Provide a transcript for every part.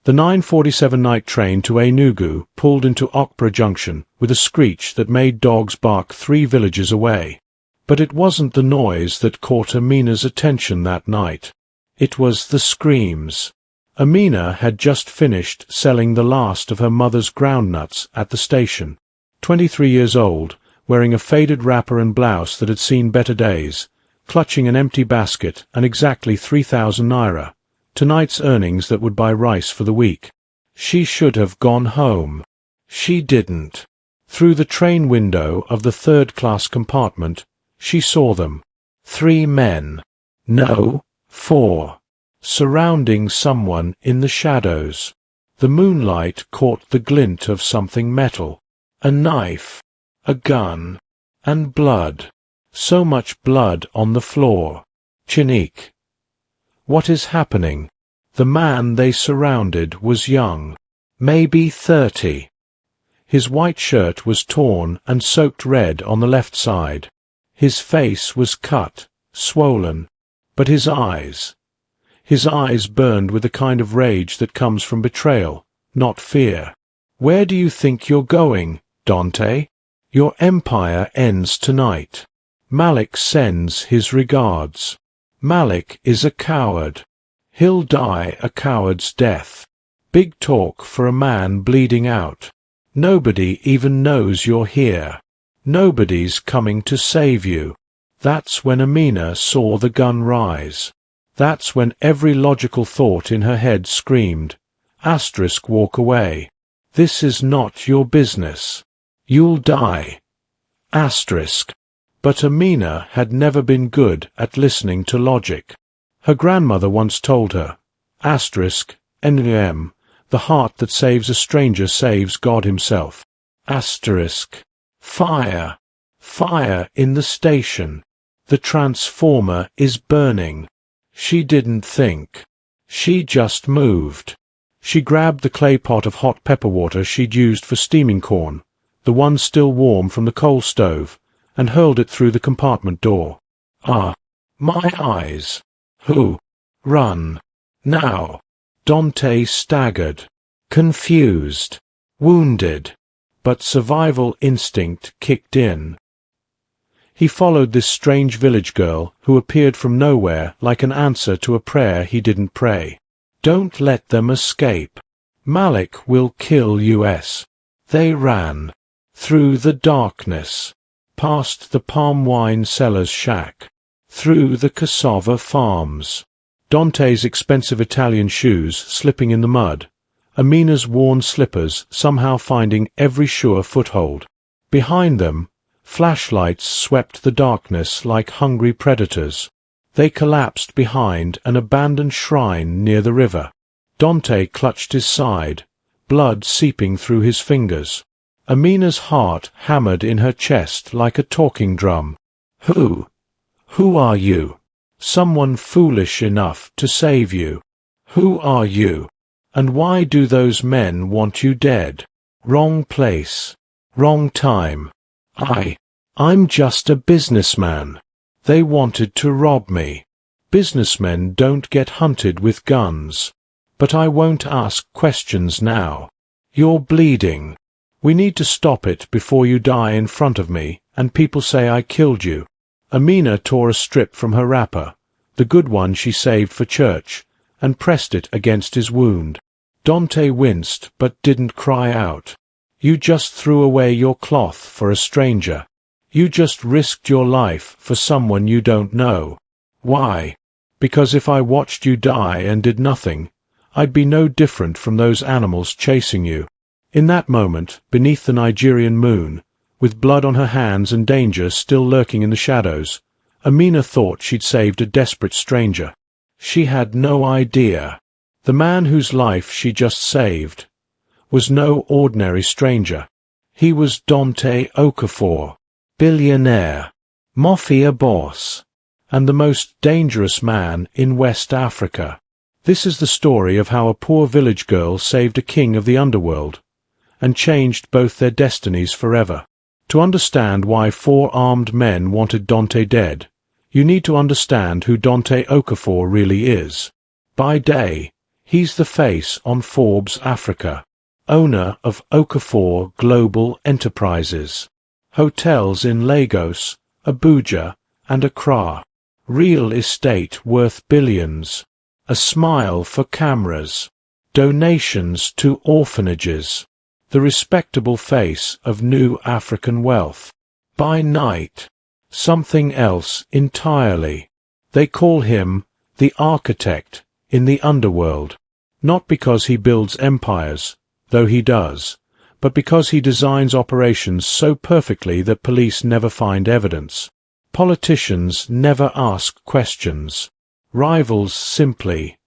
The 9:47 night train to Enugu pulled into Okpra Junction with a screech that made dogs bark 3 villages away. But it wasn't the noise that caught Amina's attention that night. It was the screams. Amina had just finished selling the last of her mother's groundnuts at the station. 23 years old, wearing a faded wrapper and blouse that had seen better days, clutching an empty basket and exactly 3,000 naira. Tonight's earnings that would buy rice for the week. She should have gone home. She didn't. Through the train window of the third-class compartment, she saw them. 3 men. No, 4. Surrounding someone in the shadows. The moonlight caught the glint of something metal. A knife. A gun. And blood. So much blood on the floor. Chinique. What is happening? The man they surrounded was young. Maybe 30. His white shirt was torn and soaked red on the left side. His face was cut, swollen. But his eyes burned with the kind of rage that comes from betrayal, not fear. Where do you think you're going, Dante? Your empire ends tonight. Malik sends his regards. Malik is a coward. He'll die a coward's death. Big talk for a man bleeding out. Nobody even knows you're here. Nobody's coming to save you. That's when Amina saw the gun rise. That's when every logical thought in her head screamed, *walk away. This is not your business. You'll die. But Amina had never been good at listening to logic. Her grandmother once told her, NM, the heart that saves a stranger saves God himself. Fire. Fire in the station. The transformer is burning. She didn't think. She just moved. She grabbed the clay pot of hot pepper water she'd used for steaming corn, the one still warm from the coal stove, and hurled it through the compartment door. My eyes. Who? Run. Now. Dante staggered. Confused. Wounded. But survival instinct kicked in. He followed this strange village girl who appeared from nowhere like an answer to a prayer he didn't pray. Don't let them escape. Malik will kill us. They ran. Through the darkness. Past the palm wine seller's shack. Through the cassava farms. Dante's expensive Italian shoes slipping in the mud. Amina's worn slippers somehow finding every sure foothold. Behind them, flashlights swept the darkness like hungry predators. They collapsed behind an abandoned shrine near the river. Dante clutched his side, blood seeping through his fingers. Amina's heart hammered in her chest like a talking drum. Who? Who are you? Someone foolish enough to save you. Who are you? And why do those men want you dead? Wrong place. Wrong time. I'm just a businessman. They wanted to rob me. Businessmen don't get hunted with guns. But I won't ask questions now. You're bleeding. We need to stop it before you die in front of me, and people say I killed you. Amina tore a strip from her wrapper, the good one she saved for church, and pressed it against his wound. Dante winced but didn't cry out. You just threw away your cloth for a stranger. You just risked your life for someone you don't know. Why? Because if I watched you die and did nothing, I'd be no different from those animals chasing you. In that moment, beneath the Nigerian moon, with blood on her hands and danger still lurking in the shadows, Amina thought she'd saved a desperate stranger. She had no idea. The man whose life she just saved was no ordinary stranger. He was Dante Okafor, billionaire, mafia boss, and the most dangerous man in West Africa. This is the story of how a poor village girl saved a king of the underworld, and changed both their destinies forever. To understand why 4 armed men wanted Dante dead, you need to understand who Dante Okafor really is. By day, He's the face on Forbes Africa. Owner of Okafor Global Enterprises. Hotels in Lagos, Abuja, and Accra. Real estate worth billions. A smile for cameras. Donations to orphanages. The respectable face of new African wealth. By night, something else entirely. They call him the architect in the underworld, not because he builds empires, though he does, but because he designs operations so perfectly that police never find evidence. Politicians never ask questions. Rivals simply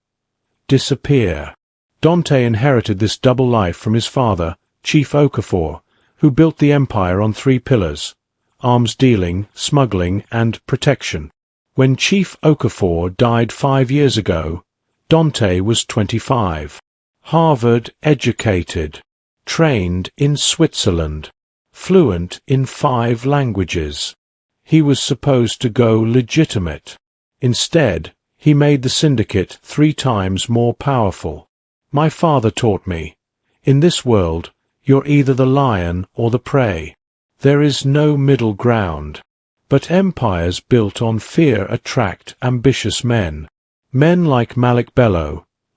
disappear. Dante inherited this double life from his father, Chief Okafor, who built the empire on 3 pillars: arms dealing, smuggling, and protection. When Chief Okafor died 5 years ago, Dante was 25. Harvard-educated, trained in Switzerland, fluent in 5 languages. He was supposed to go legitimate. Instead, he made the syndicate 3 times more powerful. My father taught me, in this world, you're either the lion or the prey. There is no middle ground. But empires built on fear attract ambitious men. Men like Malik,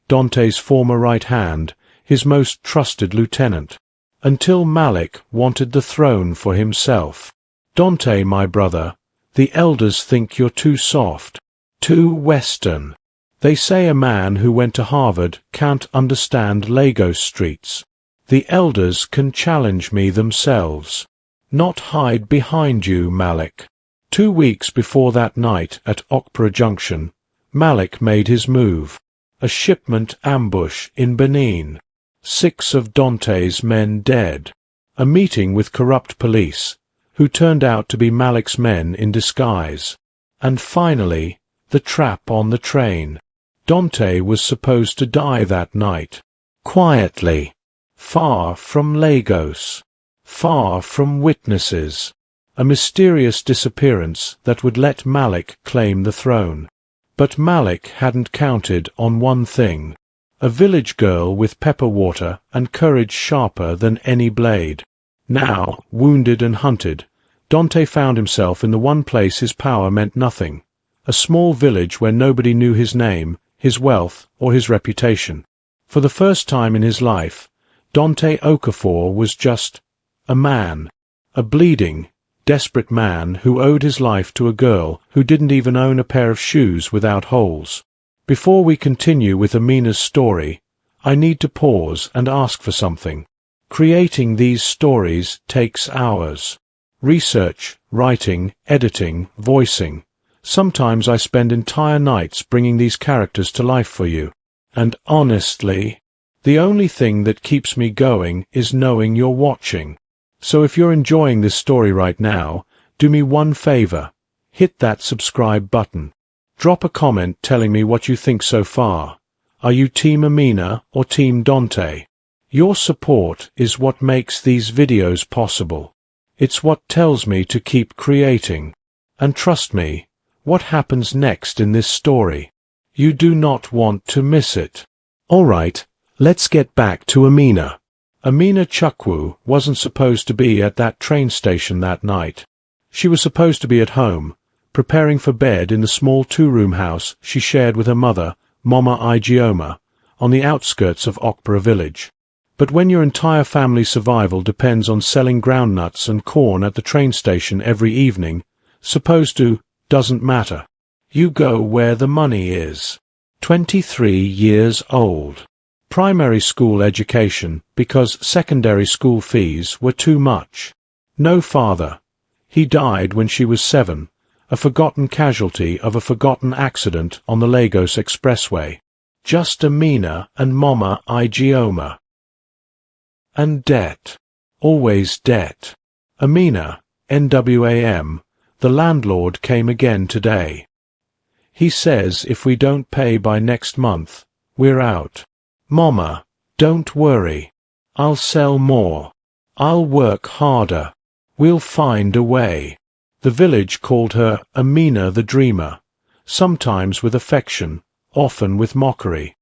Dante's former right hand, his most trusted lieutenant. Until Malik wanted the throne for himself. Dante, my brother, the elders think you're too soft, too Western. They say a man who went to Harvard can't understand Lagos streets. The elders can challenge me themselves. Not hide behind you, Malik. 2 weeks before that night at Okpara Junction, Malik made his move. A shipment ambush in Benin. 6 of Dante's men dead. A meeting with corrupt police, who turned out to be Malik's men in disguise. And finally, the trap on the train. Dante was supposed to die that night. Quietly. Far from Lagos. Far from witnesses. A mysterious disappearance that would let Malik claim the throne. But Malik hadn't counted on one thing. A village girl with pepper water and courage sharper than any blade. Now, wounded and hunted, Dante found himself in the one place his power meant nothing. A small village where nobody knew his name, his wealth, or his reputation. For the first time in his life, Dante Okafor was just a man. A bleeding, desperate man who owed his life to a girl who didn't even own a pair of shoes without holes. Before we continue with Amina's story, I need to pause and ask for something. Creating these stories takes hours. Research, writing, editing, voicing. Sometimes I spend entire nights bringing these characters to life for you. And honestly, the only thing that keeps me going is knowing you're watching. So if you're enjoying this story right now, do me one favor. Hit that subscribe button. Drop a comment telling me what you think so far. Are you Team Amina or Team Dante? Your support is what makes these videos possible. It's what tells me to keep creating. And trust me, what happens next in this story? You do not want to miss it. Alright, let's get back to Amina. Amina Chukwu wasn't supposed to be at that train station that night. She was supposed to be at home, preparing for bed in the small 2-room house she shared with her mother, Mama Ijeoma, on the outskirts of Okpara village. But when your entire family's survival depends on selling groundnuts and corn at the train station every evening, supposed to doesn't matter. You go where the money is. 23 years old. Primary school education because secondary school fees were too much. No father. He died when she was 7, a forgotten casualty of a forgotten accident on the Lagos Expressway. Just Amina and Mama Ijeoma. And debt. Always debt. Amina, NWAM, the landlord came again today. He says if we don't pay by next month, we're out. Mama, don't worry. I'll sell more. I'll work harder. We'll find a way. The village called her Amina the Dreamer, sometimes with affection, often with mockery.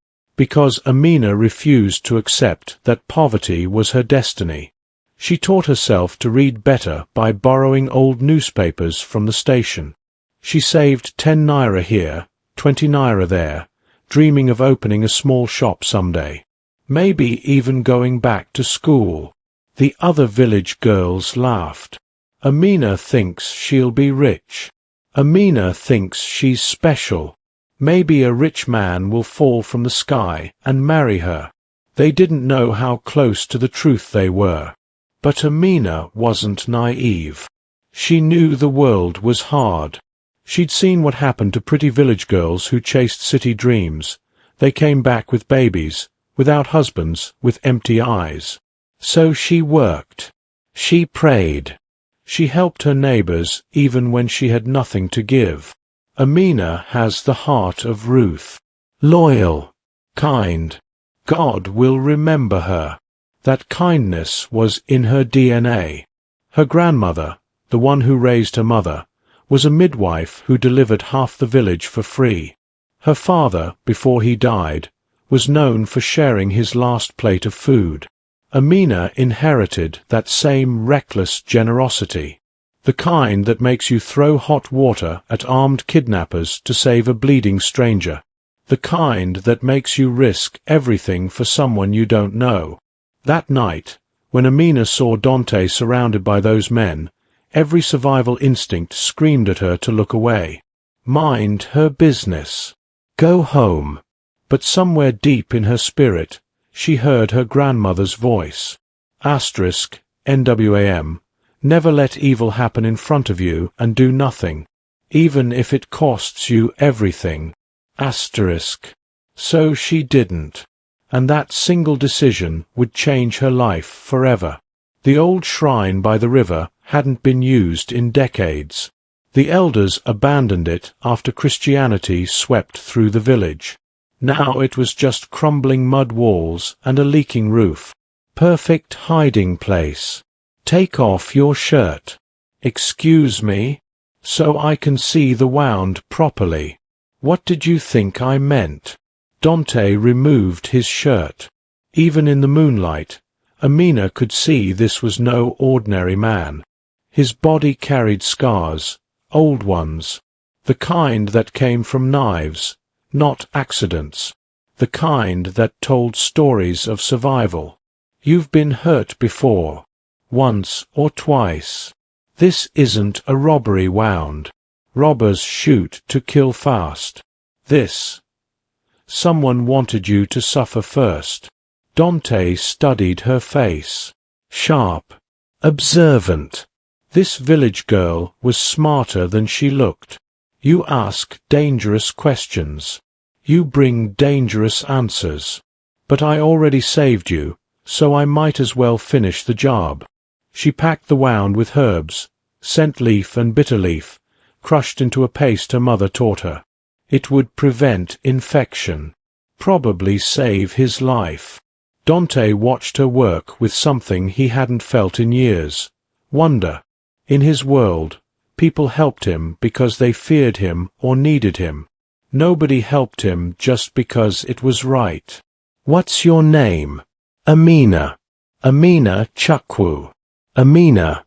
because Amina refused to accept that poverty was her destiny. She taught herself to read better by borrowing old newspapers from the station. She saved 10 naira here, 20 naira there, dreaming of opening a small shop someday. Maybe even going back to school. The other village girls laughed. Amina thinks she'll be rich. Amina thinks she's special. Maybe a rich man will fall from the sky and marry her. They didn't know how close to the truth they were. But Amina wasn't naive. She knew the world was hard. She'd seen what happened to pretty village girls who chased city dreams. They came back with babies, without husbands, with empty eyes. So she worked. She prayed. She helped her neighbors even when she had nothing to give. Amina has the heart of Ruth. Loyal. Kind. God will remember her. That kindness was in her DNA. Her grandmother, the one who raised her mother, was a midwife who delivered half the village for free. Her father, before he died, was known for sharing his last plate of food. Amina inherited that same reckless generosity, the kind that makes you throw hot water at armed kidnappers to save a bleeding stranger, the kind that makes you risk everything for someone you don't know. That night, when Amina saw Dante surrounded by those men, every survival instinct screamed at her to look away. Mind her business. Go home. But somewhere deep in her spirit, she heard her grandmother's voice. NWAM. Never let evil happen in front of you and do nothing, even if it costs you everything. So she didn't. And that single decision would change her life forever. The old shrine by the river hadn't been used in decades. The elders abandoned it after Christianity swept through the village. Now it was just crumbling mud walls and a leaking roof. Perfect hiding place. Take off your shirt. Excuse me? So I can see the wound properly. What did you think I meant? Dante removed his shirt. Even in the moonlight, Amina could see this was no ordinary man. His body carried scars, old ones, the kind that came from knives, not accidents, the kind that told stories of survival. You've been hurt before, once or twice. This isn't a robbery wound. Robbers shoot to kill fast. Someone wanted you to suffer first. Dante studied her face. Sharp. Observant. This village girl was smarter than she looked. You ask dangerous questions. You bring dangerous answers. But I already saved you, so I might as well finish the job. She packed the wound with herbs, scent leaf and bitter leaf, crushed into a paste her mother taught her. It would prevent infection, probably save his life. Dante watched her work with something he hadn't felt in years, wonder. In his world, people helped him because they feared him or needed him. Nobody helped him just because it was right. What's your name? Amina. Amina Chukwu. Amina.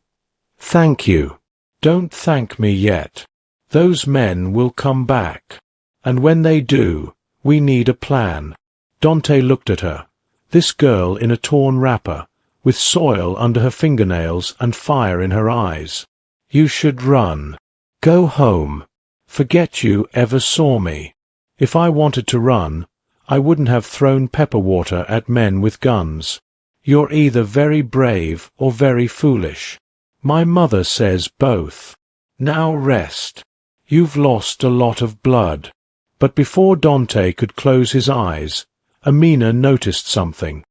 Thank you. Don't thank me yet. Those men will come back. And when they do, we need a plan. Dante looked at her, this girl in a torn wrapper, with soil under her fingernails and fire in her eyes. You should run. Go home. Forget you ever saw me. If I wanted to run, I wouldn't have thrown pepper water at men with guns. You're either very brave or very foolish. My mother says both. Now rest. You've lost a lot of blood. But before Dante could close his eyes, Amina noticed something.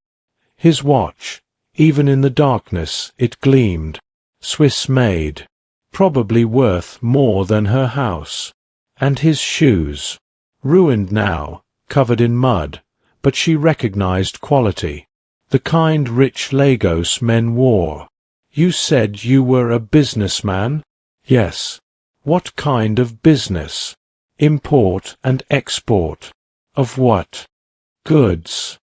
His watch, even in the darkness, it gleamed. Swiss-made. Probably worth more than her house. And his shoes. Ruined now, covered in mud, but she recognized quality. The kind rich Lagos men wore. You said you were a businessman? Yes. What kind of business? Import and export. Of what? Goods.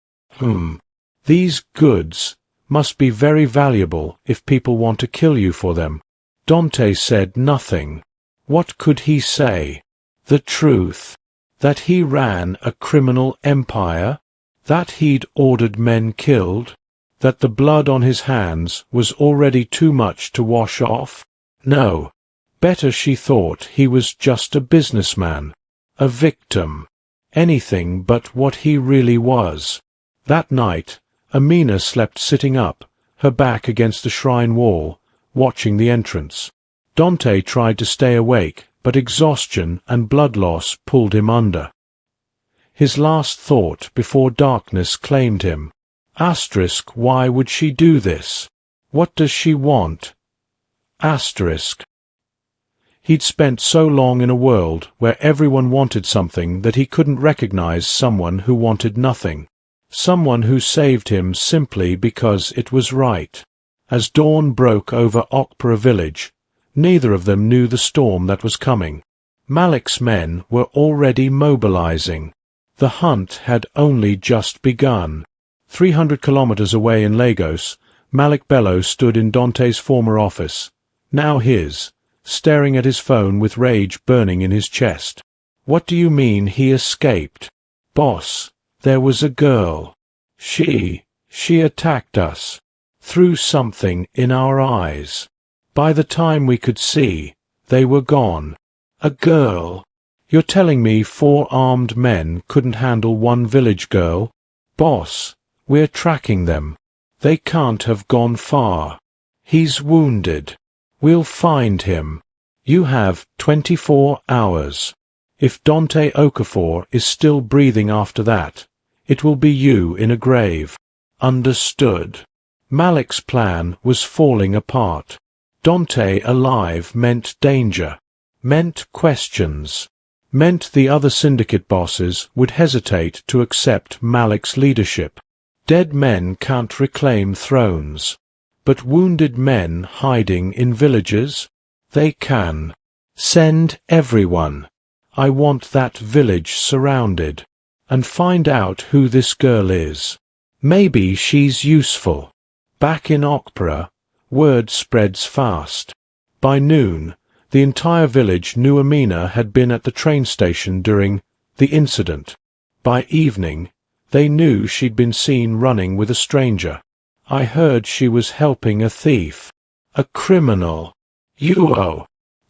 These goods must be very valuable if people want to kill you for them. Dante said nothing. What could he say? The truth. That he ran a criminal empire? That he'd ordered men killed? That the blood on his hands was already too much to wash off? No. Better, she thought, he was just a businessman. A victim. Anything but what he really was. That night, Amina slept sitting up, her back against the shrine wall, watching the entrance. Dante tried to stay awake, but exhaustion and blood loss pulled him under. His last thought before darkness claimed him. Asterisk, why would she do this? What does she want? Asterisk. He'd spent so long in a world where everyone wanted something that he couldn't recognize someone who wanted nothing. Someone who saved him simply because it was right. As dawn broke over Okpara village, neither of them knew the storm that was coming. Malik's men were already mobilizing. The hunt had only just begun. 300 kilometers away in Lagos, Malik Bello stood in Dante's former office, now his, staring at his phone with rage burning in his chest. What do you mean he escaped? Boss, there was a girl. She attacked us. Threw something in our eyes. By the time we could see, they were gone. A girl? You're telling me 4 armed men couldn't handle one village girl? Boss, we're tracking them. They can't have gone far. He's wounded. We'll find him. You have 24 hours. If Dante Okafor is still breathing after that, it will be you in a grave. Understood. Malik's plan was falling apart. Dante alive meant danger, meant questions, meant the other syndicate bosses would hesitate to accept Malik's leadership. Dead men can't reclaim thrones. But wounded men hiding in villages? They can. Send everyone. I want that village surrounded. And find out who this girl is. Maybe she's useful. Back in Okpara, word spreads fast. By noon, the entire village knew Amina had been at the train station during the incident. By evening, they knew she'd been seen running with a stranger. I heard she was helping a thief. A criminal.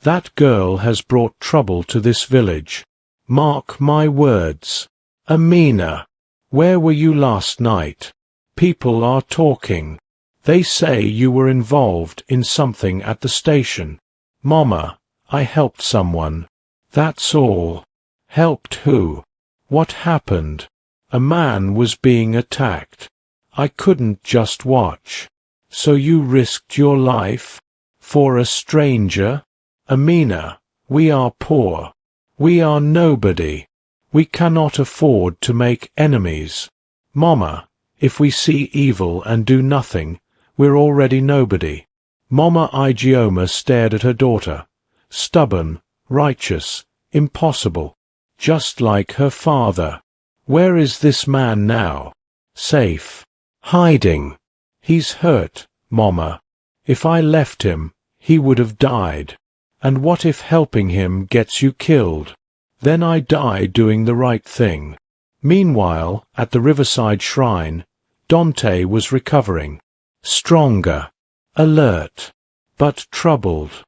That girl has brought trouble to this village. Mark my words. Amina, where were you last night? People are talking. They say you were involved in something at the station. Mama, I helped someone. That's all. Helped who? What happened? A man was being attacked. I couldn't just watch. So you risked your life? For a stranger? Amina, we are poor. We are nobody. We cannot afford to make enemies. Mama, if we see evil and do nothing, we're already nobody. Mama Igioma stared at her daughter. Stubborn, righteous, impossible. Just like her father. Where is this man now? Safe. Hiding. He's hurt, Mama. If I left him, he would have died. And what if helping him gets you killed? Then I die doing the right thing. Meanwhile, at the riverside shrine, Dante was recovering. Stronger. Alert. But troubled.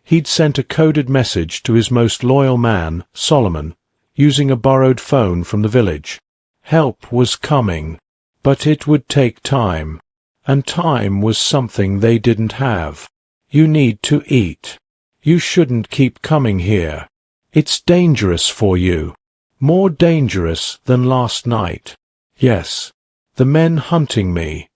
He'd sent a coded message to his most loyal man, Solomon, using a borrowed phone from the village. Help was coming. But it would take time. And time was something they didn't have. You need to eat. You shouldn't keep coming here. It's dangerous for you. More dangerous than last night. Yes. The men hunting me.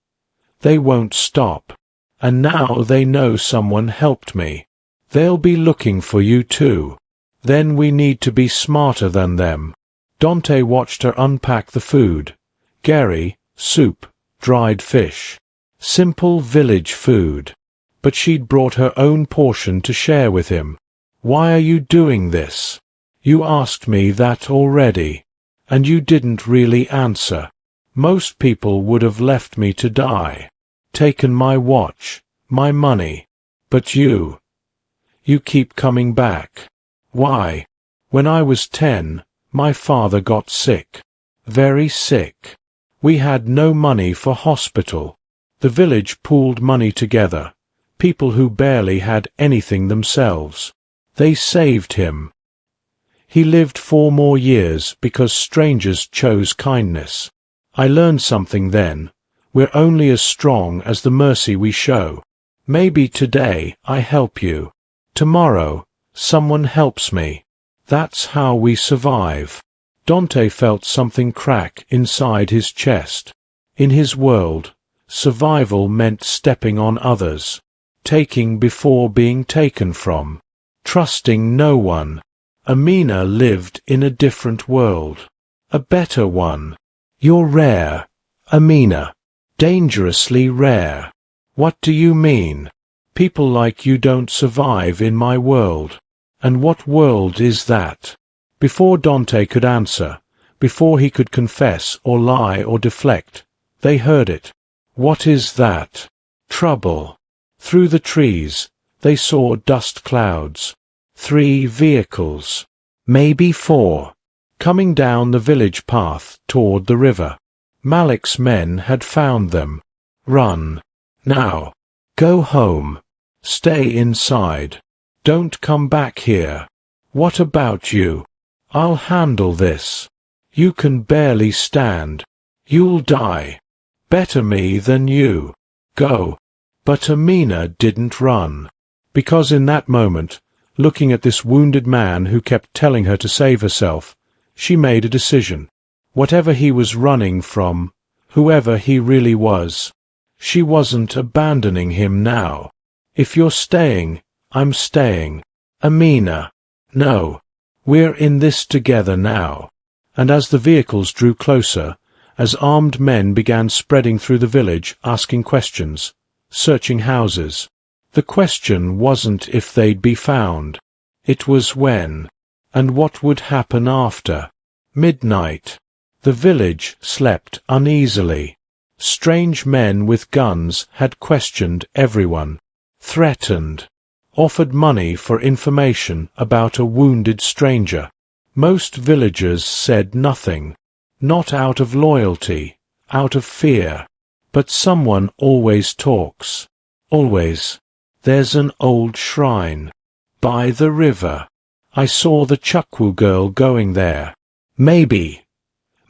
They won't stop. And now they know someone helped me. They'll be looking for you too. Then we need to be smarter than them. Dante watched her unpack the food. Gary, soup, dried fish. Simple village food. But she'd brought her own portion to share with him. Why are you doing this? You asked me that already. And you didn't really answer. Most people would have left me to die. Taken my watch, my money. But you keep coming back. Why? When I was 10, my father got sick. Very sick. We had no money for hospital. The village pooled money together. People who barely had anything themselves. They saved him. He lived 4 more years because strangers chose kindness. I learned something then. We're only as strong as the mercy we show. Maybe today I help you. Tomorrow, someone helps me. That's how we survive. Dante felt something crack inside his chest. In his world, survival meant stepping on others, taking before being taken from, trusting no one. Amina lived in a different world. A better one. You're rare, Amina. Dangerously rare. What do you mean? People like you don't survive in my world. And what world is that? Before Dante could answer, before he could confess or lie or deflect, they heard it. What is that? Trouble. Through the trees, they saw dust clouds. 3 vehicles. Maybe 4. Coming down the village path toward the river. Malik's men had found them. Run. Now. Go home. Stay inside. Don't come back here. What about you? I'll handle this. You can barely stand. You'll die. Better me than you. Go. But Amina didn't run. Because in that moment, looking at this wounded man who kept telling her to save herself, she made a decision. Whatever he was running from, whoever he really was, she wasn't abandoning him now. If you're staying, I'm staying. Amina. No. We're in this together now. And as the vehicles drew closer, as armed men began spreading through the village asking questions, searching houses, the question wasn't if they'd be found. It was when, and what would happen after. Midnight. The village slept uneasily. Strange men with guns had questioned everyone, threatened, offered money for information about a wounded stranger. Most villagers said nothing, not out of loyalty, out of fear. But someone always talks. Always. There's an old shrine. By the river. I saw the Chukwu girl going there. Maybe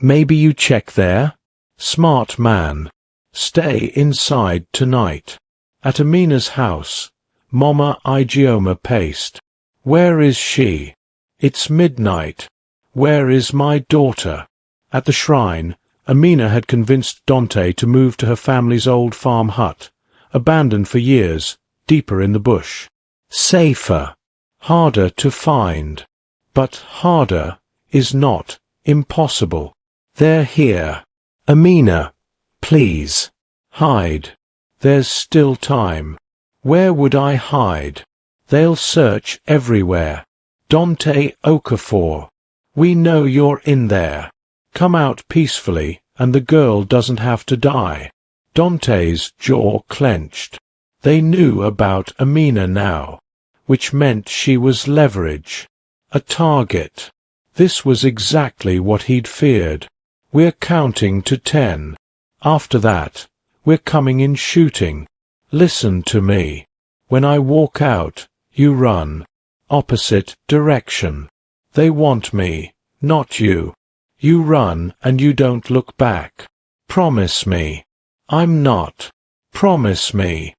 you check there? Smart man. Stay inside tonight. At Amina's house. Mama Ijeoma paced. Where is she? It's midnight. Where is my daughter? At the shrine, Amina had convinced Dante to move to her family's old farm hut, abandoned for years, deeper in the bush. Safer. Harder to find. But harder is not impossible. They're here. Amina, please. Hide. There's still time. Where would I hide? They'll search everywhere. Dante Okafor. We know you're in there. Come out peacefully, and the girl doesn't have to die. Dante's jaw clenched. They knew about Amina now, which meant she was leverage. A target. This was exactly what he'd feared. We're counting to 10. After that, we're coming in shooting. Listen to me. When I walk out, you run. Opposite direction. They want me, not you. You run and you don't look back. Promise me. I'm not. Promise me.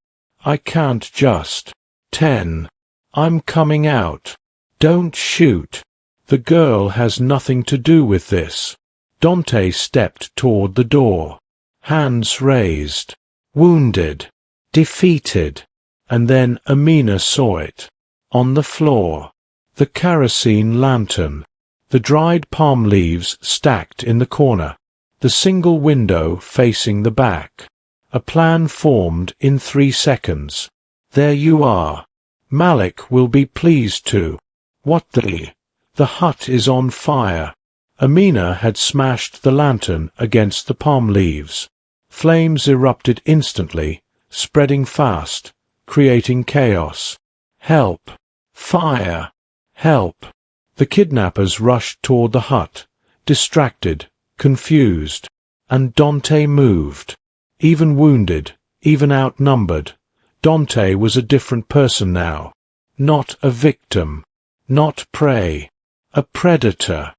I can't just. 10. I'm coming out. Don't shoot. The girl has nothing to do with this. Dante stepped toward the door. Hands raised. Wounded. Defeated. And then Amina saw it. On the floor. The kerosene lantern. The dried palm leaves stacked in the corner. The single window facing the back. A plan formed in 3 seconds. There you are. Malik will be pleased to. What the? The hut is on fire. Amina had smashed the lantern against the palm leaves. Flames erupted instantly, spreading fast, creating chaos. Help! Fire! Help! The kidnappers rushed toward the hut, distracted, confused. And Dante moved. Even wounded, even outnumbered, Dante was a different person now. Not a victim. Not prey. A predator.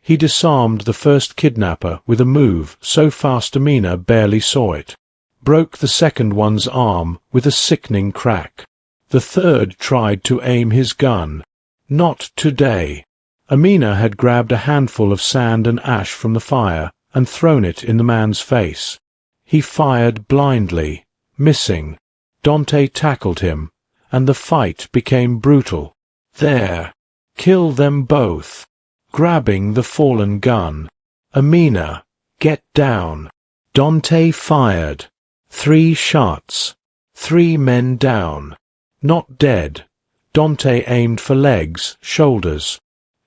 He disarmed the first kidnapper with a move so fast Amina barely saw it. Broke the second one's arm with a sickening crack. The third tried to aim his gun. Not today. Amina had grabbed a handful of sand and ash from the fire and thrown it in the man's face. He fired blindly, missing. Dante tackled him, and the fight became brutal. There. Kill them both. Grabbing the fallen gun. Amina, get down. Dante fired. 3 shots. 3 men down. Not dead. Dante aimed for legs, shoulders.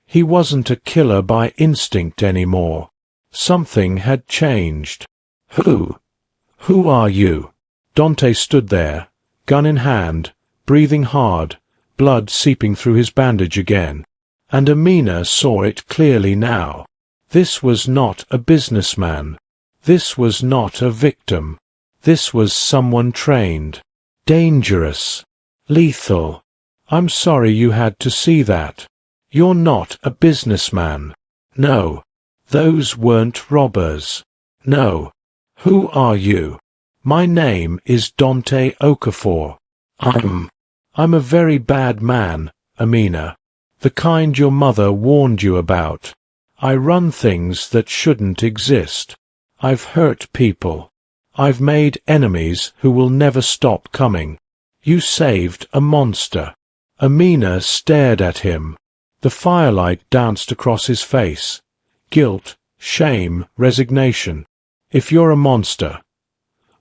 He wasn't a killer by instinct anymore. Something had changed. Who? Who are you? Dante stood there, gun in hand, breathing hard, blood seeping through his bandage again. And Amina saw it clearly now. This was not a businessman. This was not a victim. This was someone trained. Dangerous. Lethal. I'm sorry you had to see that. You're not a businessman. No. Those weren't robbers. No. Who are you? My name is Dante Okafor. I'm a very bad man, Amina. The kind your mother warned you about. I run things that shouldn't exist. I've hurt people. I've made enemies who will never stop coming. You saved a monster. Amina stared at him. The firelight danced across his face. Guilt, shame, resignation. If you're a monster,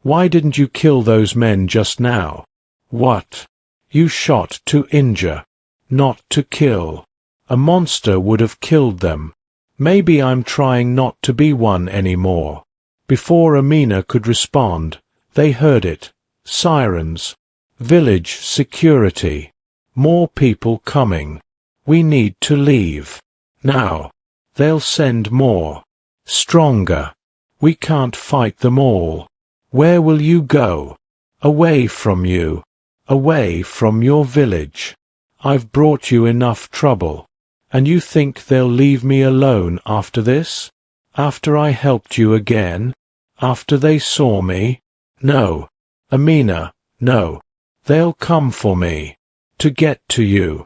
why didn't you kill those men just now? What? You shot to injure, not to kill. A monster would have killed them. Maybe I'm trying not to be one anymore. Before Amina could respond, they heard it. Sirens. Village security. More people coming. We need to leave. Now. They'll send more. Stronger. We can't fight them all. Where will you go? Away from you. Away from your village. I've brought you enough trouble. And you think they'll leave me alone after this? After I helped you again? After they saw me? No. Amina, no. They'll come for me. To get to you.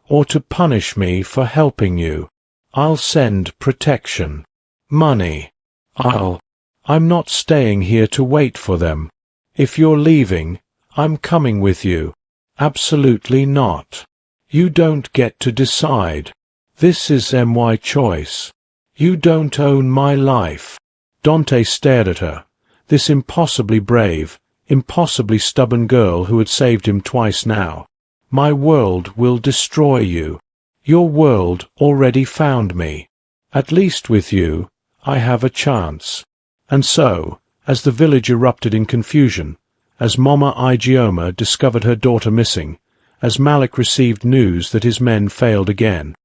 Or to punish me for helping you. I'll send protection. Money. I'm not staying here to wait for them. If you're leaving, I'm coming with you. Absolutely not. You don't get to decide. This is my choice. You don't own my life. Dante stared at her, this impossibly brave, impossibly stubborn girl who had saved him twice now. My world will destroy you. Your world already found me. At least with you, I have a chance. And so, as the village erupted in confusion, as Mama Igioma discovered her daughter missing, as Malik received news that his men failed again,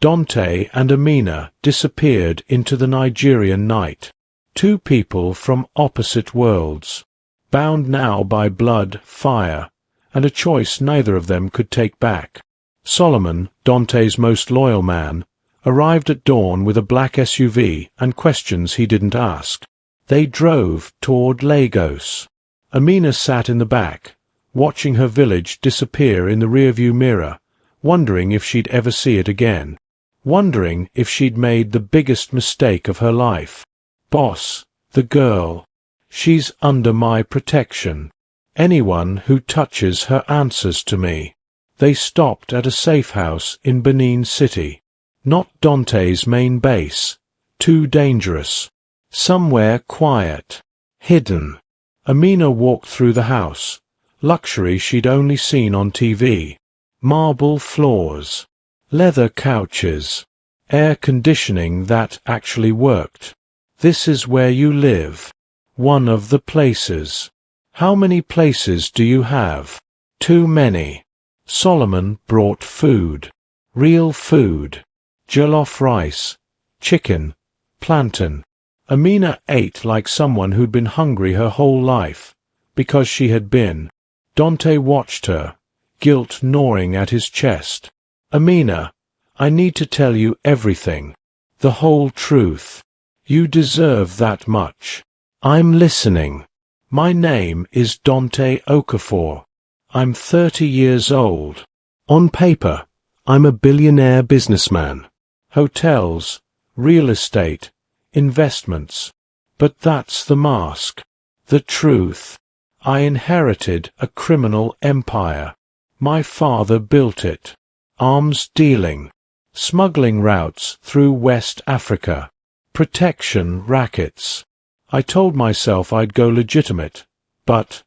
Dante and Amina disappeared into the Nigerian night. 2 people from opposite worlds, bound now by blood, fire, and a choice neither of them could take back. Solomon, Dante's most loyal man, arrived at dawn with a black SUV and questions he didn't ask. They drove toward Lagos. Amina sat in the back, watching her village disappear in the rearview mirror, wondering if she'd ever see it again. Wondering if she'd made the biggest mistake of her life. Boss, the girl. She's under my protection. Anyone who touches her answers to me. They stopped at a safe house in Benin City. Not Dante's main base. Too dangerous. Somewhere quiet. Hidden. Amina walked through the house. Luxury she'd only seen on TV. Marble floors. Leather couches. Air conditioning that actually worked. This is where you live. One of the places. How many places do you have? Too many. Solomon brought food. Real food. Jollof rice. Chicken. Plantain. Amina ate like someone who'd been hungry her whole life, because she had been. Dante watched her, guilt gnawing at his chest. Amina, I need to tell you everything. The whole truth. You deserve that much. I'm listening. My name is Dante Okafor. I'm 30 years old. On paper, I'm a billionaire businessman. Hotels, real estate, investments. But that's the mask. The truth. I inherited a criminal empire. My father built it. Arms dealing. Smuggling routes through West Africa. Protection rackets. I told myself I'd go legitimate, but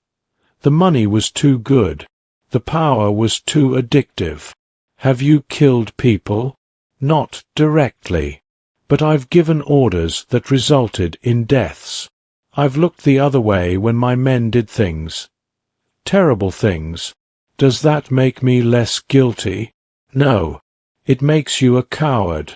the money was too good. The power was too addictive. Have you killed people? Not directly. But I've given orders that resulted in deaths. I've looked the other way when my men did things. Terrible things. Does that make me less guilty? No. It makes you a coward.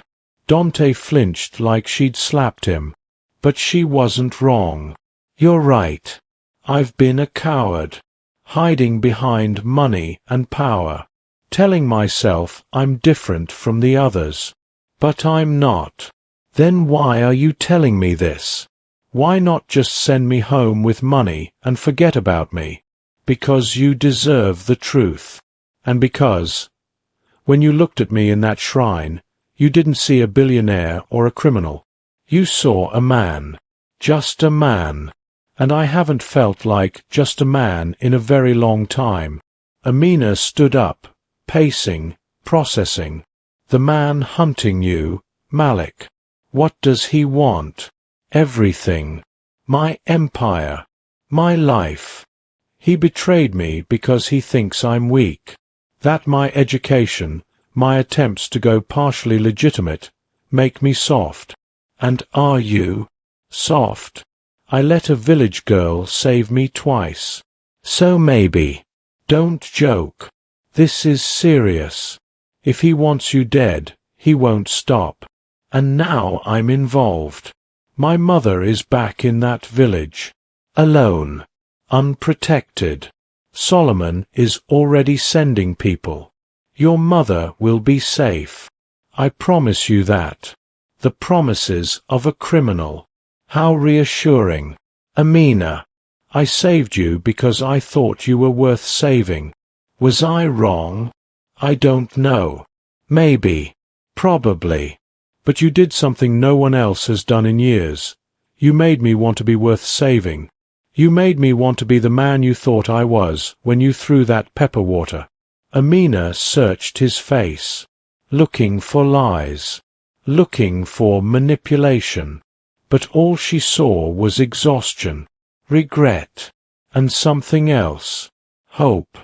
Dante flinched like she'd slapped him. But she wasn't wrong. You're right. I've been a coward. Hiding behind money and power. Telling myself I'm different from the others. But I'm not. Then why are you telling me this? Why not just send me home with money and forget about me? Because you deserve the truth. And because, when you looked at me in that shrine, you didn't see a billionaire or a criminal. You saw a man. Just a man. And I haven't felt like just a man in a very long time. Amina stood up, pacing, processing. The man hunting you, Malik. What does he want? Everything. My empire. My life. He betrayed me because he thinks I'm weak. That my education, my attempts to go partially legitimate, make me soft. And are you? Soft? I let a village girl save me twice. So maybe. Don't joke. This is serious. If he wants you dead, he won't stop. And now I'm involved. My mother is back in that village. Alone. Unprotected. Solomon is already sending people. Your mother will be safe. I promise you that. The promises of a criminal. How reassuring. Amina, I saved you because I thought you were worth saving. Was I wrong? I don't know. Maybe. Probably. But you did something no one else has done in years. You made me want to be worth saving. You made me want to be the man you thought I was when you threw that pepper water. Amina searched his face, looking for lies, looking for manipulation. But all she saw was exhaustion, regret, and something else. Hope.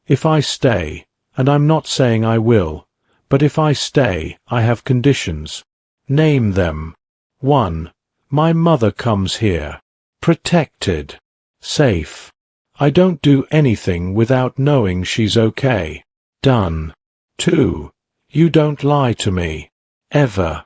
If I stay, and I'm not saying I will, but if I stay, I have conditions. Name them. 1. My mother comes here. Protected. Safe. I don't do anything without knowing she's okay. Done. 2. You don't lie to me. Ever.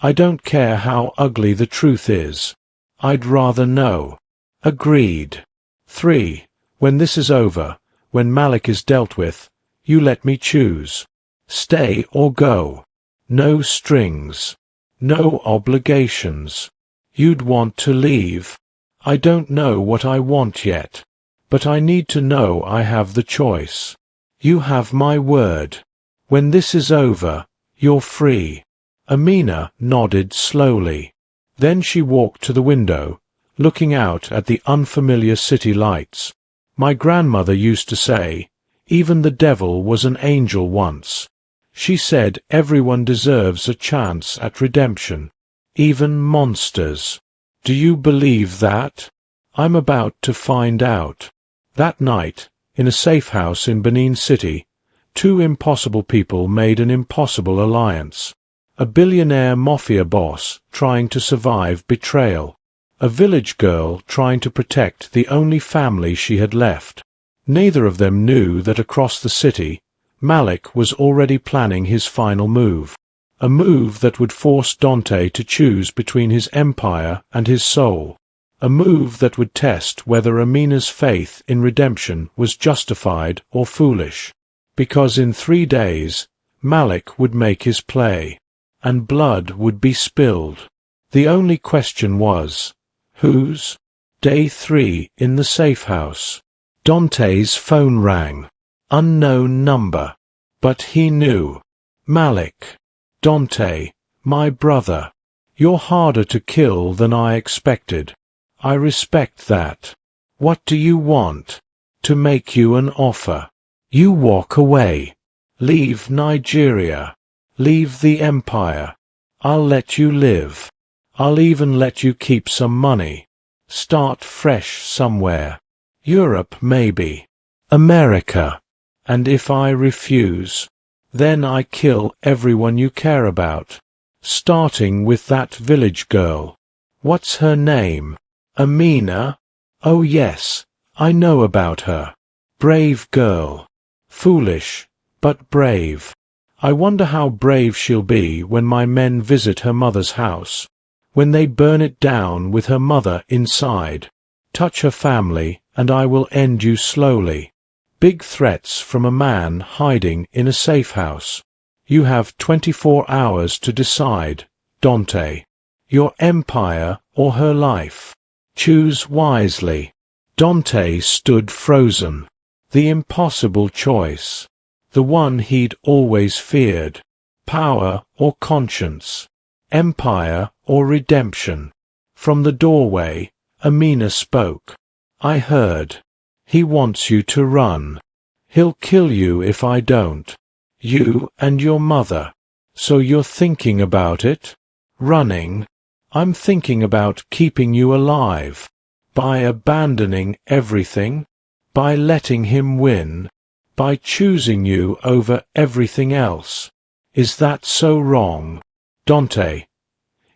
I don't care how ugly the truth is. I'd rather know. Agreed. 3. When this is over, when Malik is dealt with, you let me choose. Stay or go. No strings. No obligations. You'd want to leave. I don't know what I want yet. But I need to know I have the choice. You have my word. When this is over, you're free. Amina nodded slowly. Then she walked to the window, looking out at the unfamiliar city lights. My grandmother used to say, even the devil was an angel once. She said everyone deserves a chance at redemption. Even monsters. Do you believe that? I'm about to find out. That night, in a safe house in Benin City, two impossible people made an impossible alliance. A billionaire mafia boss trying to survive betrayal. A village girl trying to protect the only family she had left. Neither of them knew that across the city, Malik was already planning his final move. A move that would force Dante to choose between his empire and his soul. A move that would test whether Amina's faith in redemption was justified or foolish. Because in 3 days, Malik would make his play, and blood would be spilled. The only question was, whose? Day 3 in the safe house. Dante's phone rang. Unknown number. But he knew. Malik. Dante, my brother. You're harder to kill than I expected. I respect that. What do you want? To make you an offer. You walk away. Leave Nigeria. Leave the empire. I'll let you live. I'll even let you keep some money. Start fresh somewhere. Europe maybe. America. And if I refuse, then I kill everyone you care about. Starting with that village girl. What's her name? Amina? Oh yes, I know about her. Brave girl. Foolish, but brave. I wonder how brave she'll be when my men visit her mother's house. When they burn it down with her mother inside. Touch her family, and I will end you slowly. Big threats from a man hiding in a safe house. You have 24 hours to decide, Dante. Your empire or her life. Choose wisely. Dante stood frozen. The impossible choice. The one he'd always feared. Power or conscience. Empire or redemption. From the doorway, Amina spoke. I heard. He wants you to run. He'll kill you if I don't. You and your mother. So you're thinking about it? Running? I'm thinking about keeping you alive. By abandoning everything? By letting him win? By choosing you over everything else? Is that so wrong? Dante.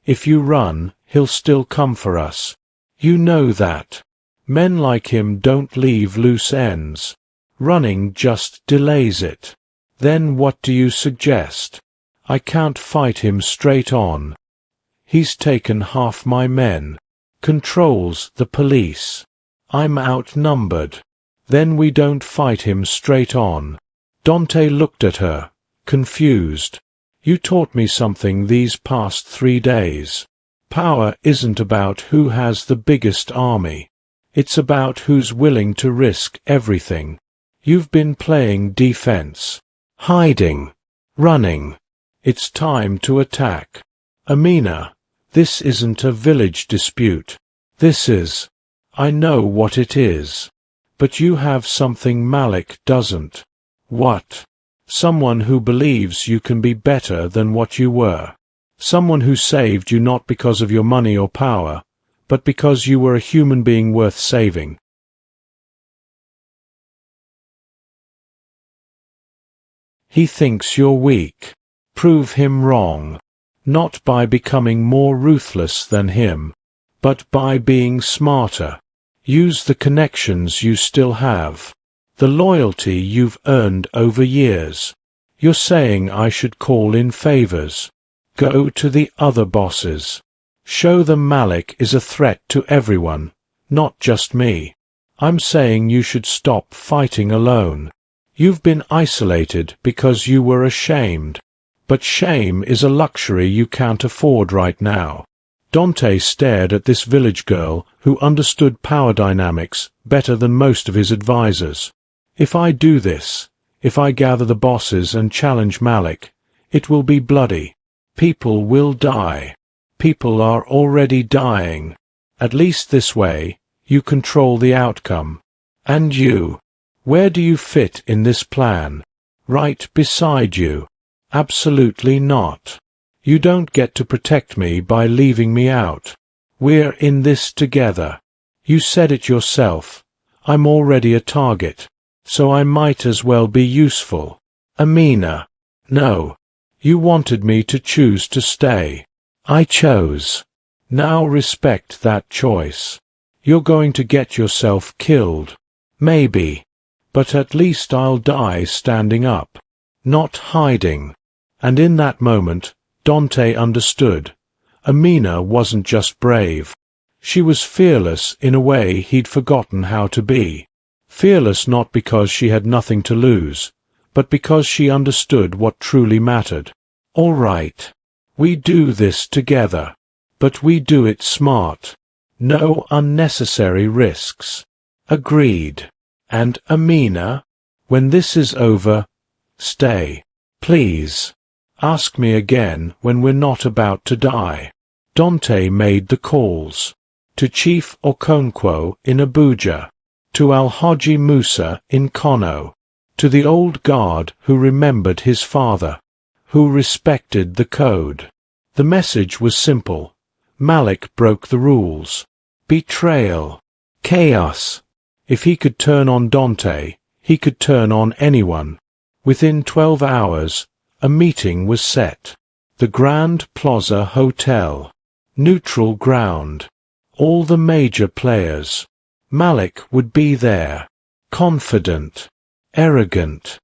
If you run, he'll still come for us. You know that. Men like him don't leave loose ends. Running just delays it. Then what do you suggest? I can't fight him straight on. He's taken half my men. Controls the police. I'm outnumbered. Then we don't fight him straight on. Dante looked at her, confused. You taught me something these past 3 days. Power isn't about who has the biggest army. It's about who's willing to risk everything. You've been playing defense. Hiding. Running. It's time to attack. Amina, this isn't a village dispute. This is. I know what it is. But you have something Malik doesn't. What? Someone who believes you can be better than what you were. Someone who saved you not because of your money or power, but because you were a human being worth saving. He thinks you're weak. Prove him wrong. Not by becoming more ruthless than him, but by being smarter. Use the connections you still have. The loyalty you've earned over years. You're saying I should call in favors. Go to the other bosses. Show them Malik is a threat to everyone, not just me. I'm saying you should stop fighting alone. You've been isolated because you were ashamed. But shame is a luxury you can't afford right now. Dante stared at this village girl who understood power dynamics better than most of his advisors. If I do this, if I gather the bosses and challenge Malik, it will be bloody. People will die. People are already dying. At least this way, you control the outcome. And you? Where do you fit in this plan? Right beside you. Absolutely not. You don't get to protect me by leaving me out. We're in this together. You said it yourself. I'm already a target, so I might as well be useful. Amina. No. You wanted me to choose to stay. I chose. Now respect that choice. You're going to get yourself killed. Maybe. But at least I'll die standing up, not hiding. And in that moment, Dante understood. Amina wasn't just brave. She was fearless in a way he'd forgotten how to be. Fearless not because she had nothing to lose, but because she understood what truly mattered. All right. We do this together. But we do it smart. No unnecessary risks. Agreed. And Amina, when this is over, stay. Please. Ask me again when we're not about to die. Dante made the calls. To Chief Okonkwo in Abuja. To Al-Haji Musa in Kano. To the old guard who remembered his father. Who respected the code. The message was simple. Malik broke the rules. Betrayal. Chaos. If he could turn on Dante, he could turn on anyone. Within 12 hours, a meeting was set. The Grand Plaza Hotel. Neutral ground. All the major players. Malik would be there. Confident. Arrogant.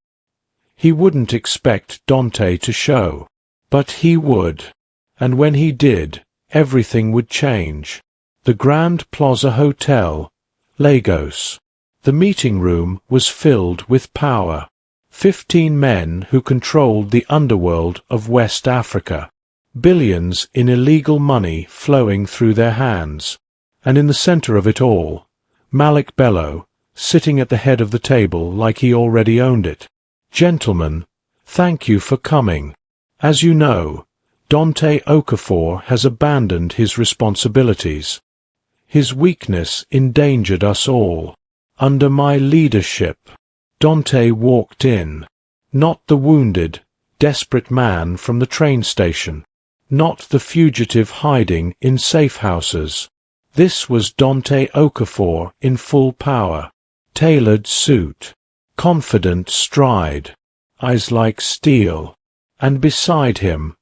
He wouldn't expect Dante to show. But he would. And when he did, everything would change. The Grand Plaza Hotel, Lagos. The meeting room was filled with power. 15 men who controlled the underworld of West Africa. Billions in illegal money flowing through their hands. And in the center of it all, Malik Bello, sitting at the head of the table like he already owned it. Gentlemen, thank you for coming. As you know, Dante Okafor has abandoned his responsibilities. His weakness endangered us all. Under my leadership, Dante walked in. Not the wounded, desperate man from the train station. Not the fugitive hiding in safe houses. This was Dante Okafor in full power. Tailored suit. Confident stride. Eyes like steel. And beside him,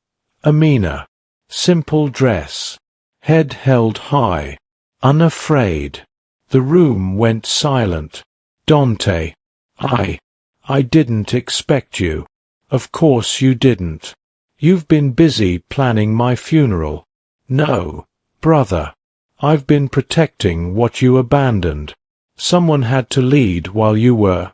Amina. Simple dress. Head held high. Unafraid. The room went silent. Dante. I didn't expect you. Of course you didn't. You've been busy planning my funeral. No, brother. I've been protecting what you abandoned. Someone had to lead while you were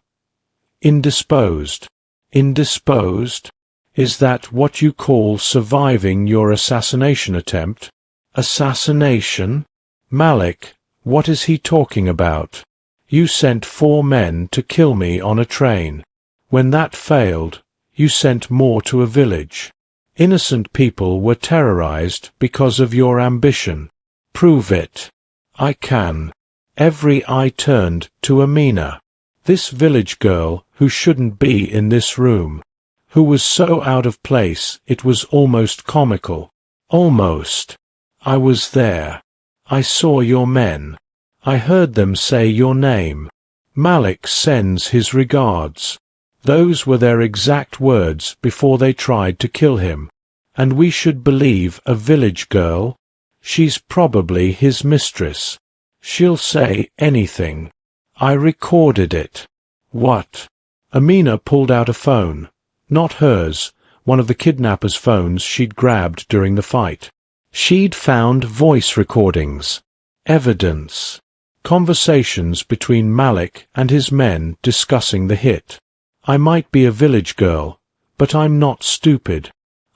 indisposed. Indisposed? Is that what you call surviving your assassination attempt? Assassination? Malik, what is he talking about? You sent 4 men to kill me on a train. When that failed, you sent more to a village. Innocent people were terrorized because of your ambition. Prove it. I can. Every eye turned to Amina. This village girl who shouldn't be in this room. Who was so out of place it was almost comical. Almost. I was there. I saw your men. I heard them say your name. Malik sends his regards. Those were their exact words before they tried to kill him. And we should believe a village girl? She's probably his mistress. She'll say anything. I recorded it. What? Amina pulled out a phone. Not hers, one of the kidnappers' phones she'd grabbed during the fight. She'd found voice recordings. Evidence. Conversations between Malik and his men discussing the hit. I might be a village girl, but I'm not stupid.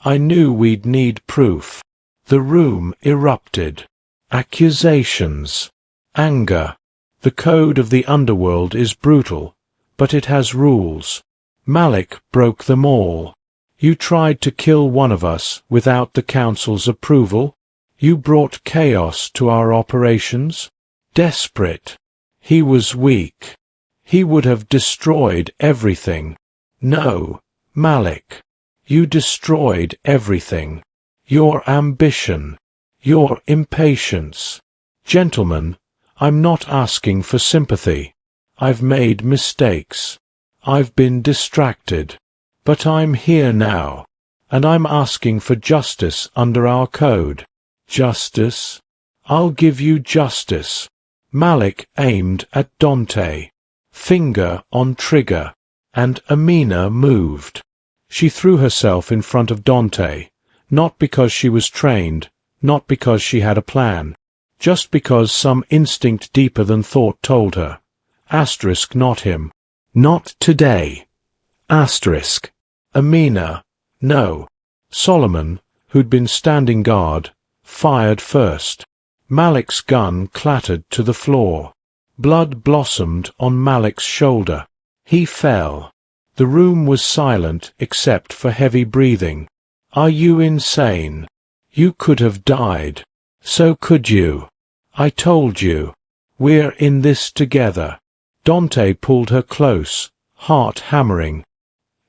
I knew we'd need proof. The room erupted. Accusations. Anger. The code of the underworld is brutal, but it has rules. Malik broke them all. You tried to kill one of us without the council's approval. You brought chaos to our operations. Desperate. He was weak. He would have destroyed everything. No, Malik. You destroyed everything. Your ambition. Your impatience. Gentlemen, I'm not asking for sympathy. I've made mistakes. I've been distracted. But I'm here now. and I'm asking for justice under our code. Justice? I'll give you justice. Malik aimed at Dante. Finger on trigger. And Amina moved. She threw herself in front of Dante, not because she was trained, not because she had a plan, just because some instinct deeper than thought told her. Asterisk not him. Not today. Asterisk. Amina. No. Solomon, who'd been standing guard, fired first. Malik's gun clattered to the floor. Blood blossomed on Malik's shoulder. He fell. The room was silent except for heavy breathing. Are you insane? You could have died. So could you. I told you. We're in this together. Dante pulled her close, heart hammering.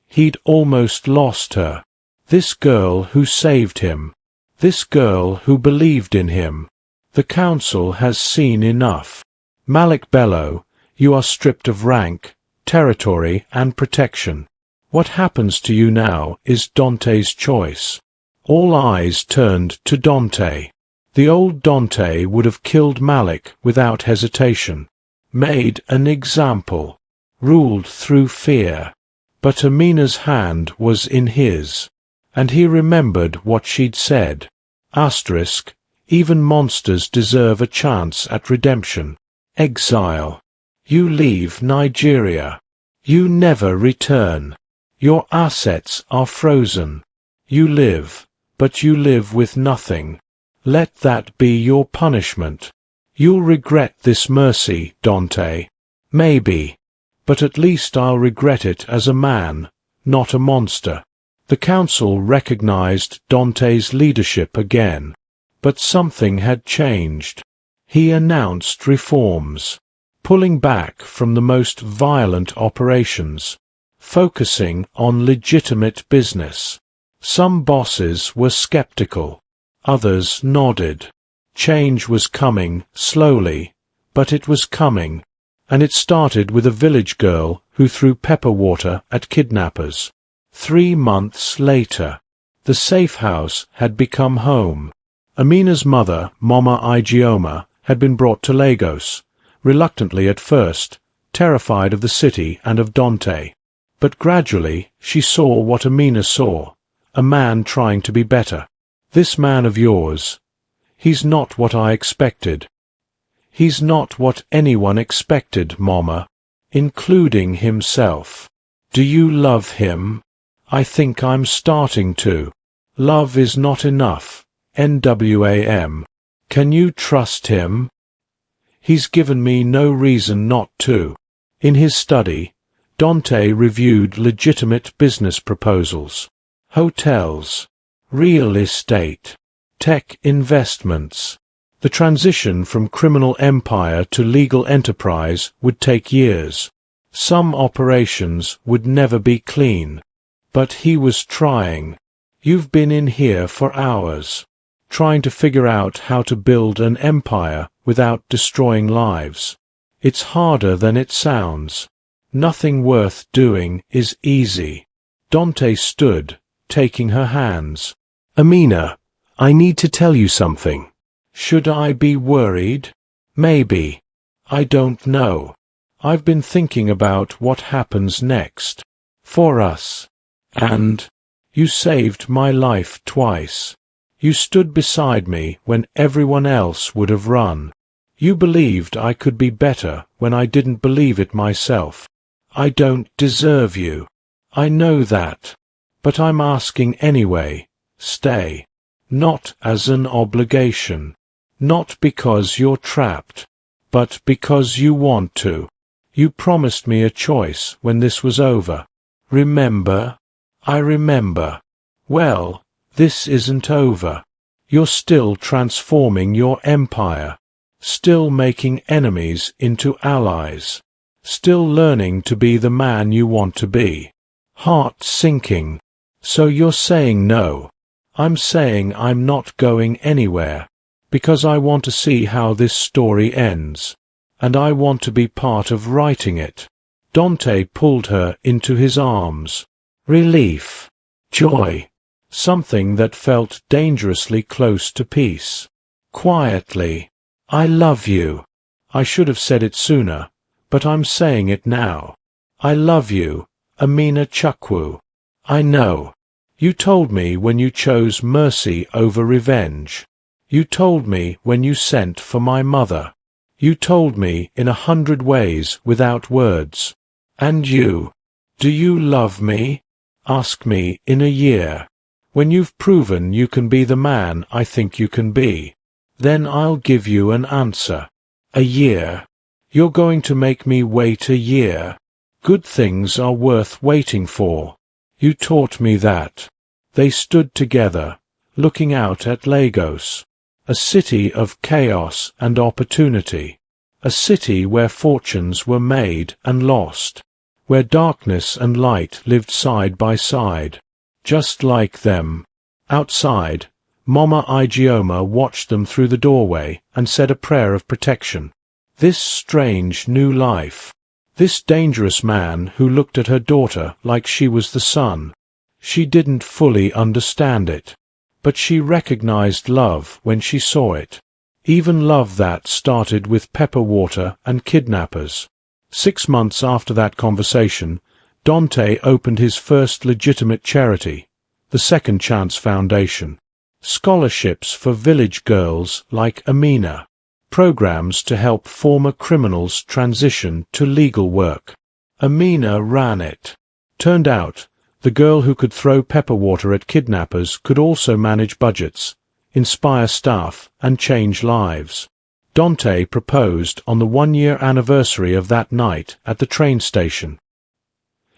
He'd almost lost her. This girl who saved him. This girl who believed in him. The council has seen enough. Malik Bello, you are stripped of rank, territory, and protection. What happens to you now is Dante's choice. All eyes turned to Dante. The old Dante would have killed Malik without hesitation, made an example, ruled through fear. But Amina's hand was in his, and he remembered what she'd said. Asterisk, even monsters deserve a chance at redemption. Exile. You leave Nigeria. You never return. Your assets are frozen. You live, but you live with nothing. Let that be your punishment. You'll regret this mercy, Dante. Maybe. But at least I'll regret it as a man, not a monster. The council recognized Dante's leadership again. But something had changed. He announced reforms, pulling back from the most violent operations, focusing on legitimate business. Some bosses were skeptical, others nodded. Change was coming, slowly, but it was coming, and it started with a village girl who threw pepper water at kidnappers. 3 months later, the safe house had become home. Amina's mother, Mama Ijeoma, had been brought to Lagos, reluctantly at first, terrified of the city and of Dante. But gradually she saw what Amina saw, a man trying to be better. This man of yours, he's not what I expected. He's not what anyone expected, Mama, including himself. Do you love him? I think I'm starting to. Love is not enough. NWAM. Can you trust him? He's given me no reason not to. In his study, Dante reviewed legitimate business proposals. Hotels, real estate, tech investments. The transition from criminal empire to legal enterprise would take years. Some operations would never be clean. But he was trying. You've been in here for hours, trying to figure out how to build an empire without destroying lives. It's harder than it sounds. Nothing worth doing is easy. Dante stood, taking her hands. Amina, I need to tell you something. Should I be worried? Maybe. I don't know. I've been thinking about what happens next. For us. And you saved my life twice. You stood beside me when everyone else would have run. You believed I could be better when I didn't believe it myself. I don't deserve you. I know that. But I'm asking anyway. Stay. Not as an obligation. Not because you're trapped. But because you want to. You promised me a choice when this was over. Remember? I remember. Well, this isn't over. You're still transforming your empire. Still making enemies into allies. Still learning to be the man you want to be. Heart sinking. So you're saying no. I'm saying I'm not going anywhere. Because I want to see how this story ends. And I want to be part of writing it. Dante pulled her into his arms. Relief. Joy. something that felt dangerously close to peace. Quietly, "I love you." I should have said it sooner, but I'm saying it now. I love you, Amina Chukwu. I know. You told me when you chose mercy over revenge. You told me when you sent for my mother. You told me in 100 ways without words. And you? Do you love me? Ask me in a year. When you've proven you can be the man I think you can be. Then I'll give you an answer. A year? You're going to make me wait a year? Good things are worth waiting for. You taught me that. They stood together, looking out at Lagos, a city of chaos and opportunity, a city where fortunes were made and lost, where darkness and light lived side by side, just like them. Outside, Mama Ijeoma watched them through the doorway and said a prayer of protection. This strange new life. This dangerous man who looked at her daughter like she was the sun. She didn't fully understand it, but she recognized love when she saw it. Even love that started with pepper water and kidnappers. 6 months after that conversation, Dante opened his first legitimate charity, the Second Chance Foundation. Scholarships for village girls like Amina. Programs to help former criminals transition to legal work. Amina ran it. Turned out, the girl who could throw pepper water at kidnappers could also manage budgets, inspire staff, and change lives. Dante proposed on the 1-year anniversary of that night at the train station.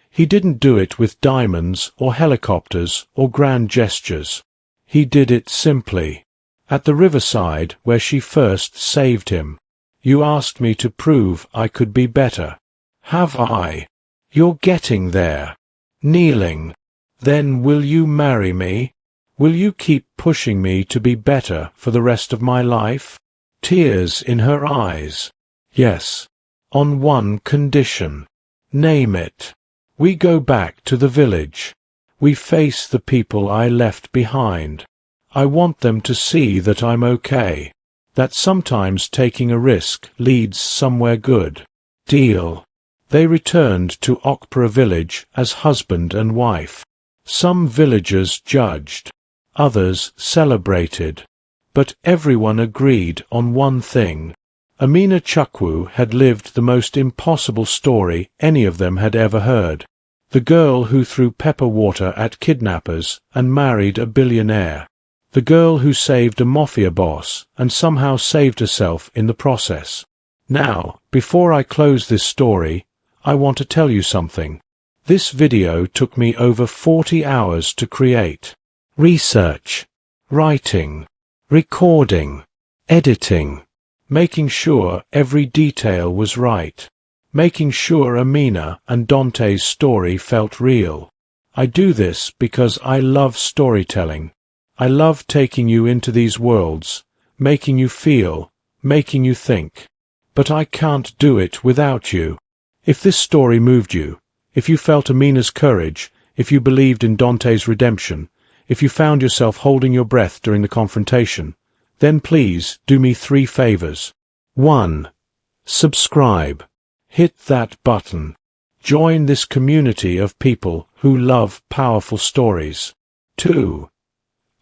He didn't do it with diamonds or helicopters or grand gestures. He did it simply. At the riverside where she first saved him. You asked me to prove I could be better. Have I? You're getting there. Kneeling. Then will you marry me? Will you keep pushing me to be better for the rest of my life? Tears in her eyes. Yes. On one condition. Name it. We go back to the village. We face the people I left behind. I want them to see that I'm okay, that sometimes taking a risk leads somewhere good. Deal. They returned to Okpara village as husband and wife. Some villagers judged, others celebrated, but everyone agreed on one thing. Amina Chukwu had lived the most impossible story any of them had ever heard. The girl who threw pepper water at kidnappers and married a billionaire. The girl who saved a mafia boss and somehow saved herself in the process. Now, before I close this story, I want to tell you something. This video took me over 40 hours to create. Research, writing, recording, editing, making sure every detail was right, making sure Amina and Dante's story felt real. I do this because I love storytelling. I love taking you into these worlds, making you feel, making you think. But I can't do it without you. If this story moved you, if you felt Amina's courage, if you believed in Dante's redemption, if you found yourself holding your breath during the confrontation, then please do me 3 favors. 1. Subscribe. Hit that button. Join this community of people who love powerful stories. 2.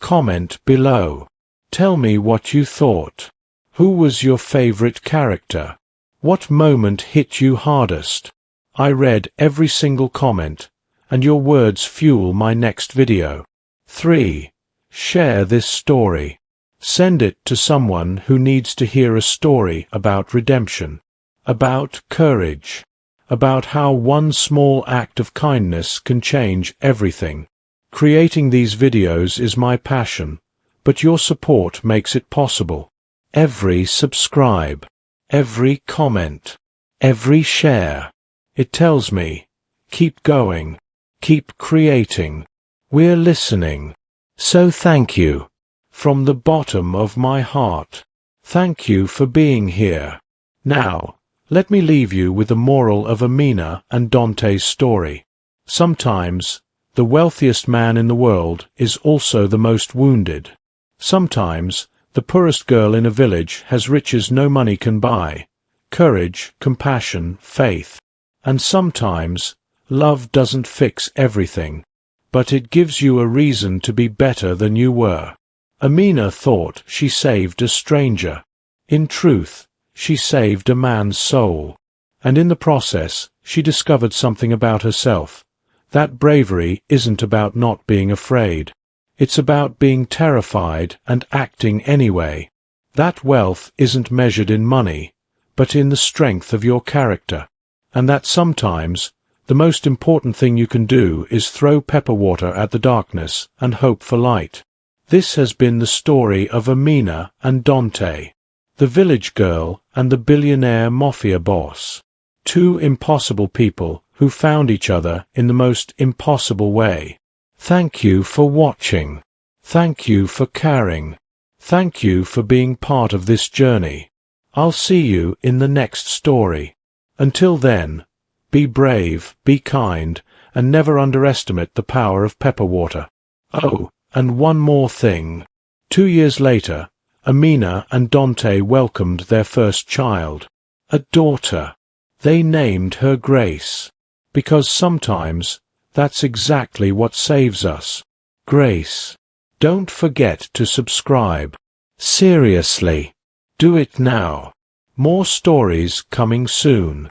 Comment below. Tell me what you thought. Who was your favorite character? What moment hit you hardest? I read every single comment, and your words fuel my next video. 3. Share this story. Send it to someone who needs to hear a story about redemption, about courage, about how one small act of kindness can change everything. Creating these videos is my passion, but your support makes it possible. Every subscribe, every comment, every share. It tells me, keep going, keep creating. We're listening. So thank you. From the bottom of my heart. Thank you for being here. Now, let me leave you with the moral of Amina and Dante's story. Sometimes, the wealthiest man in the world is also the most wounded. Sometimes, the poorest girl in a village has riches no money can buy: courage, compassion, faith. And sometimes, love doesn't fix everything, but it gives you a reason to be better than you were. Amina thought she saved a stranger. In truth, she saved a man's soul. And in the process, she discovered something about herself. That bravery isn't about not being afraid. It's about being terrified and acting anyway. That wealth isn't measured in money, but in the strength of your character. And that sometimes, the most important thing you can do is throw pepper water at the darkness and hope for light. This has been the story of Amina and Dante, the village girl and the billionaire mafia boss. Two impossible people who found each other in the most impossible way. Thank you for watching. Thank you for caring. Thank you for being part of this journey. I'll see you in the next story. Until then, be brave, be kind, and never underestimate the power of pepper water. Oh, and one more thing. 2 years later, Amina and Dante welcomed their first child, a daughter. They named her Grace, because sometimes that's exactly what saves us. Grace. Don't forget to subscribe. Seriously. Do it now. More stories coming soon.